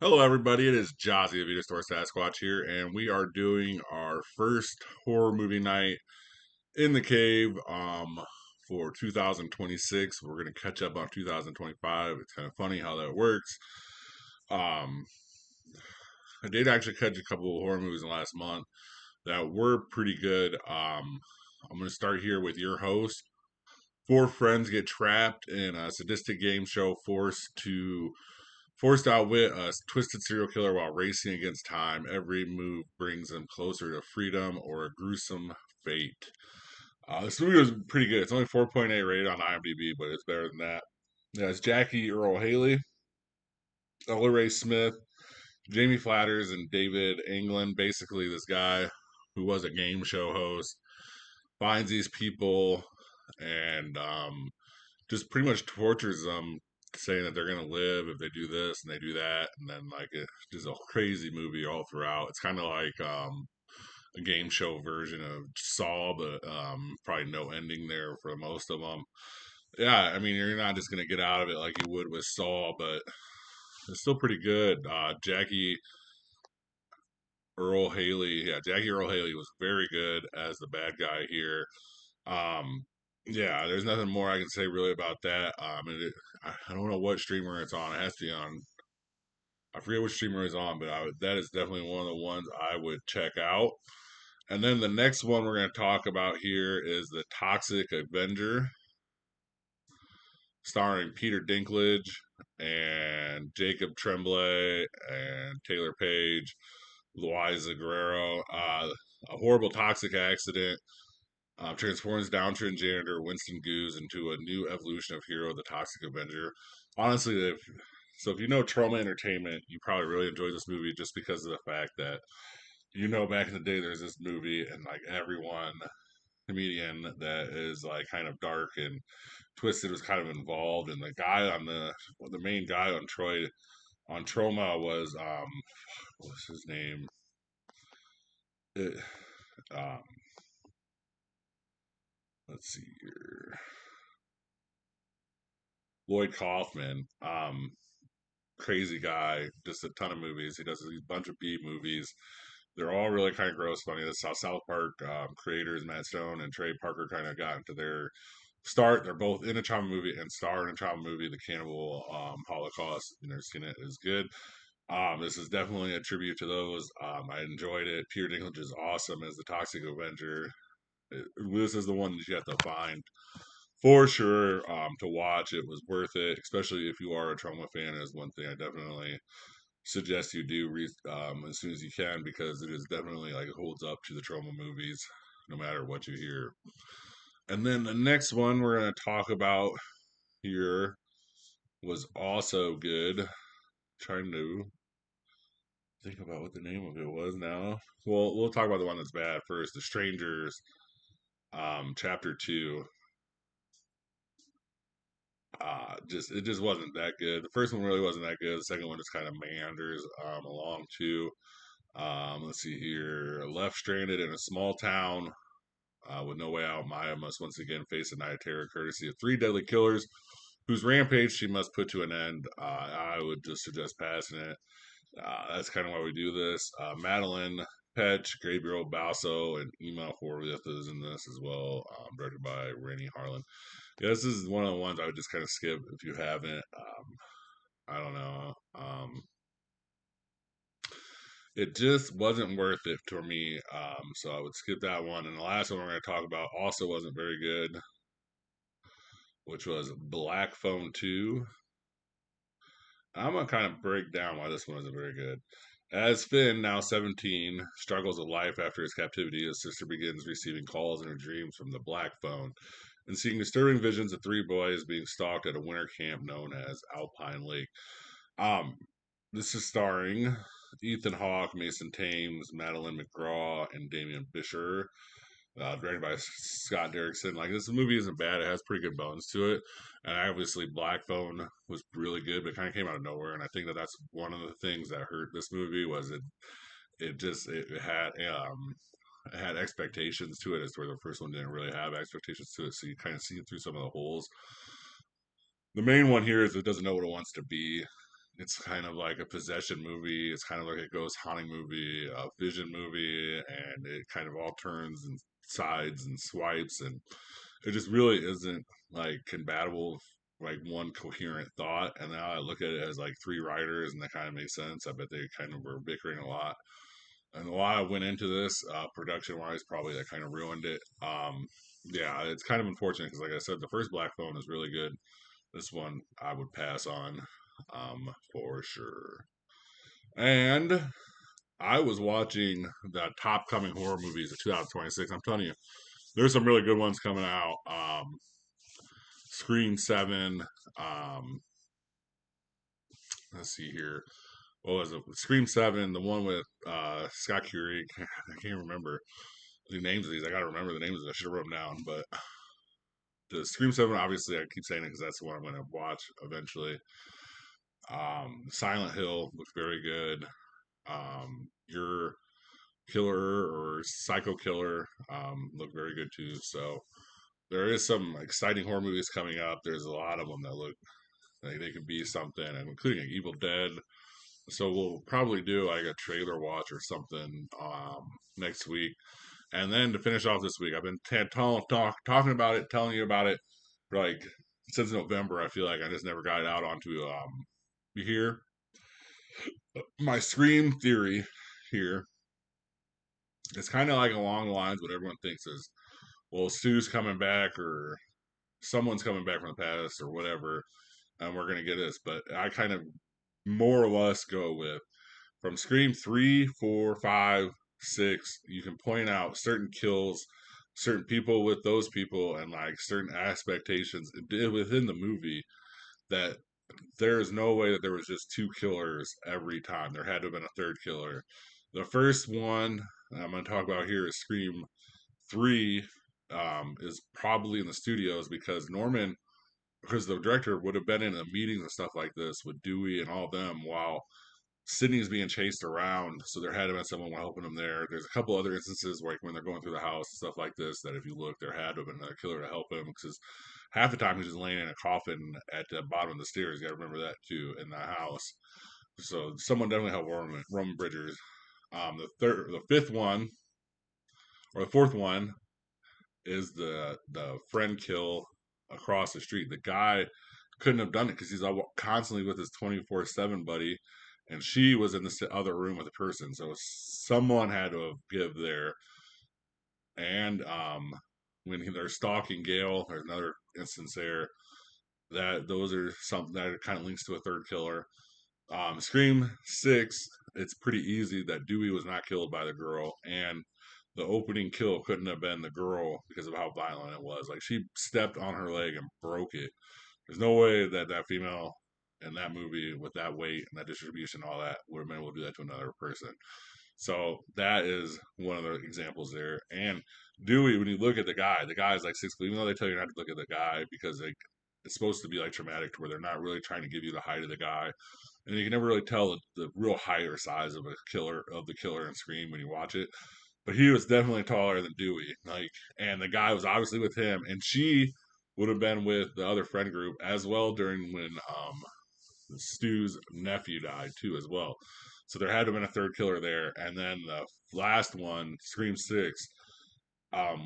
Hello, everybody. It is Jazzy of Vita Store Sasquatch here, and we are doing our first horror movie night in the cave for 2026. We're going to catch up on 2025. It's kind of funny how that works. Um, I did actually catch a couple of horror movies in the last month that were pretty good. I'm going to start here with your host. Four friends get trapped in a sadistic game show, forced to outwit a twisted serial killer while racing against time. Every move brings them closer to freedom or a gruesome fate. This movie was pretty good. It's only 4.8 rated on IMDb, but it's better than that. Yeah, it's Jackie Earl Haley, Ella Ray Smith, Jamie Flatters, and David England. Basically, this guy who was a game show host finds these people and just pretty much tortures them, saying that they're gonna live if they do this and they do that, and then like it's just a crazy movie all throughout. It's kind of like a game show version of Saw, but probably no ending there for most of them. Yeah, I mean you're not just gonna get out of it like you would with Saw, but it's still pretty good. Jackie Earl Haley was very good as the bad guy here. Um, yeah, there's nothing more I can say really about that. I don't know what streamer it's on. It has to be on. I forget which streamer it's on, but that is definitely one of the ones I would check out. And then the next one we're going to talk about here is the Toxic Avenger, starring Peter Dinklage and Jacob Tremblay and Taylor Page, Luisa Guerrero. A horrible toxic accident transforms downtrend janitor Winston Goose into a new evolution of hero, the Toxic Avenger. Honestly, if you know Trauma Entertainment, you probably really enjoy this movie just because of the fact that back in the day there's this movie and like everyone comedian that is like kind of dark and twisted was kind of involved, and the main guy on Trauma was what's his name? It, um, let's see here. Lloyd Kaufman. Crazy guy, just a ton of movies. He does a bunch of B movies. They're all really kind of gross funny. That's how South Park creators Matt Stone and Trey Parker kind of got into their start. They're both in a trauma movie and star in a trauma movie. The Cannibal Holocaust. You never seen it? Is good. This is definitely a tribute to those. I enjoyed it. Peter Dinklage is awesome as the Toxic Avenger. This is the one that you have to find for sure to watch. It was worth it, especially if you are a trauma fan. Is one thing I definitely suggest you do as soon as you can, because it is definitely like it holds up to the trauma movies, no matter what you hear. And then the next one we're going to talk about here was also good. Trying to think about what the name of it was now. Well, we'll talk about the one that's bad first. The Strangers, Chapter 2. Just it just wasn't that good. The first one really wasn't that good. The second one just kind of meanders along too. Let's see here. Left stranded in a small town with no way out, Maya must once again face a night of terror courtesy of three deadly killers whose rampage she must put to an end. I would just suggest passing it. That's kind of why we do this. Madeline Petch, Gabriel Balso, and Ema Horvath is in this as well, directed by Rennie Harlan. Yeah, this is one of the ones I would just kind of skip if you haven't. I don't know. It just wasn't worth it for me. So I would skip that one. And the last one we're going to talk about also wasn't very good, which was Black Phone 2. I'm going to kind of break down why this one isn't very good. As Finn, now 17, struggles with life after his captivity, his sister begins receiving calls in her dreams from the Black Phone and seeing disturbing visions of three boys being stalked at a winter camp known as Alpine Lake. Um, this is starring Ethan Hawke, Mason Thames, Madeline McGraw, and Damian Bisher. Directed by Scott Derrickson. Like this movie isn't bad; it has pretty good bones to it. And obviously, Black Phone was really good, but it kind of came out of nowhere. And I think that that's one of the things that hurt this movie was it had expectations to it, as where the first one didn't really have expectations to it. So you kind of see through some of the holes. The main one here is it doesn't know what it wants to be. It's kind of like a possession movie. It's kind of like a ghost haunting movie, a vision movie, and it kind of all turns and sides and swipes, and it just really isn't like compatible with like one coherent thought. And now I look at it as like three writers, and that kind of makes sense. I bet they kind of were bickering a lot, and a lot went into this production wise. Probably that kind of ruined it. Yeah, it's kind of unfortunate because, like I said, the first Black Phone is really good. This one I would pass on, for sure. And I was watching the top coming horror movies of 2026. I'm telling you, there's some really good ones coming out. Scream 7. Um, let's see here. What was it? Scream 7, the one with Scott Curie. I can't remember the names of these. I got to remember the names of it. I should have wrote them down. But the Scream 7, obviously, I keep saying it because that's the one I'm going to watch eventually. Silent Hill looks very good. Your Killer or Psycho Killer look very good too. So there is some exciting horror movies coming up. There's a lot of them that look like they could be something, and including Evil Dead. So we'll probably do like a trailer watch or something next week. And then to finish off this week, I've been talking about it, telling you about it for like since November. I feel like I just never got it out onto here. My Scream theory here. It's kind of like along the lines what everyone thinks is, well, Stu's coming back or someone's coming back from the past or whatever, and we're gonna get this. But I kind of more or less go with from Scream 3, 4, 5, 6. You can point out certain kills, certain people with those people, and like certain expectations within the movie that there is no way that there was just two killers every time. There had to have been a third killer. The first one I'm going to talk about here is Scream 3, is probably in the studios because the director would have been in the meetings and stuff like this with Dewey and all of them while Sydney's being chased around. So there had to have been someone helping him there. There's a couple other instances where, like, when they're going through the house and stuff like this, that if you look, there had to have been another killer to help him because half the time he's just laying in a coffin at the bottom of the stairs. You got to remember that too in the house. So someone definitely helped Roman Bridgers. The fifth one or the fourth one is the friend kill across the street. The guy couldn't have done it because he's constantly with his 24/7 buddy, and she was in the other room with the person. So someone had to have give there. And when they're stalking Gail, there's another instance there that those are something that kind of links to a third killer. Scream 6, it's pretty easy that Dewey was not killed by the girl, and the opening kill couldn't have been the girl because of how violent it was. Like, she stepped on her leg and broke it. There's no way that that female in that movie with that weight and that distribution, and all that, would have been able to do that to another person. So that is one of the examples there. And Dewey, when you look at the guy is like 6 feet, even though they tell you not to look at the guy because like it's supposed to be like traumatic to where they're not really trying to give you the height of the guy. And you can never really tell the real height or size of the killer in Scream when you watch it. But he was definitely taller than Dewey. Like, and the guy was obviously with him, and she would have been with the other friend group as well during when Stu's nephew died too as well. So there had to have been a third killer there. And then the last one, Scream 6,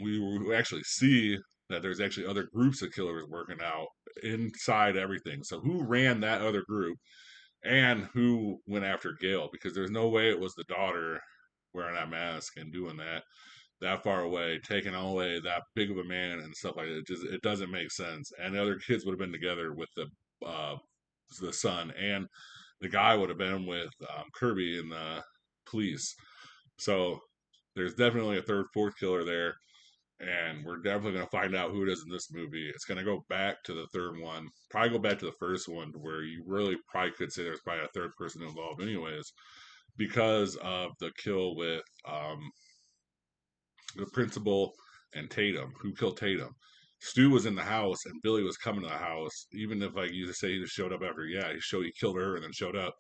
we actually see that there's actually other groups of killers working out inside everything. So who ran that other group and who went after Gail? Because there's no way it was the daughter wearing that mask and doing that far away, taking away that big of a man and stuff like that. It doesn't make sense. And the other kids would have been together with the son, and the guy would have been with Kirby and the police. So there's definitely a third, fourth killer there, and we're definitely going to find out who it is in this movie. It's going to go back to the third one, probably go back to the first one, where you really probably could say there's probably a third person involved, anyways, because of the kill with the principal and Tatum, who killed Tatum. Stu was in the house and Billy was coming to the house. Even if like you say he just showed up after, yeah, he killed her and then showed up.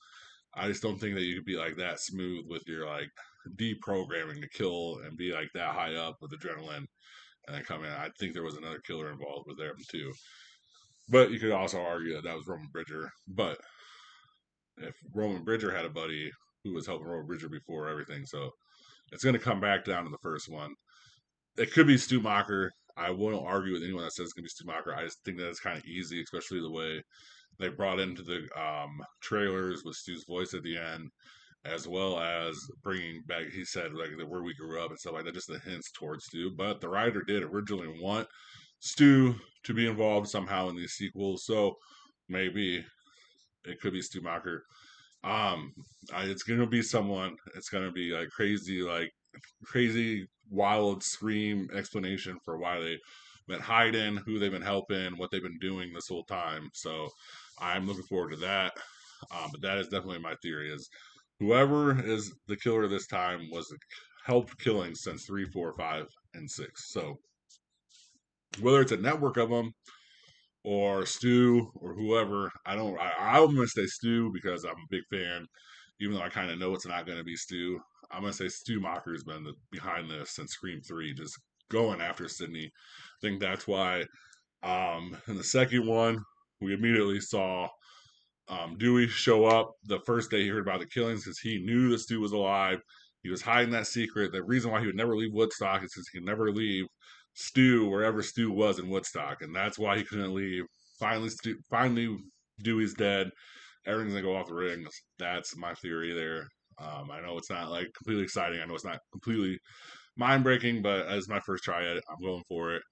I just don't think that you could be like that smooth with your like deprogramming to kill and be like that high up with adrenaline and then come in. I think there was another killer involved with them too. But you could also argue that that was Roman Bridger. But if Roman Bridger had a buddy who was helping Roman Bridger before everything. So it's going to come back down to the first one. It could be Stu Macher. I won't argue with anyone that says it's going to be Stu Macher. I just think that it's kind of easy, especially the way they brought into the trailers with Stu's voice at the end, as well as bringing back, he said, like where we grew up and stuff like that, just the hints towards Stu. But the writer did originally want Stu to be involved somehow in these sequels, so maybe it could be Stu Macher. Um, it's gonna be someone. It's gonna be like crazy, wild scream explanation for why they been hiding, who they've been helping, what they've been doing this whole time. So I'm looking forward to that. But that is definitely my theory: is whoever is the killer this time was helped killing since 3, 4, 5, and 6. So whether it's a network of them or Stu or whoever. I'm gonna say Stu because I'm a big fan, even though I kind of know it's not gonna be Stu. I'm gonna say Stu Macher's been behind this since Scream 3, just going after Sydney. I think that's why. In the second one, we immediately saw Dewey show up the first day he heard about the killings because he knew that Stu was alive. He was hiding that secret. The reason why he would never leave Woodstock is because he could never leave Stu wherever Stu was in Woodstock, and that's why he couldn't leave. Finally, Dewey's dead. Everything's gonna go off the rings. That's my theory there. I know it's not like completely exciting. I know it's not completely mind breaking, but as my first try at it, I'm going for it.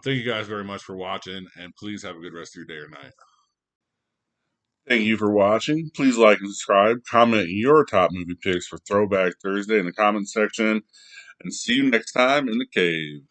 Thank you guys very much for watching, and please have a good rest of your day or night. Thank you for watching. Please like and subscribe. Comment your top movie picks for Throwback Thursday in the comment section. And see you next time in the cave.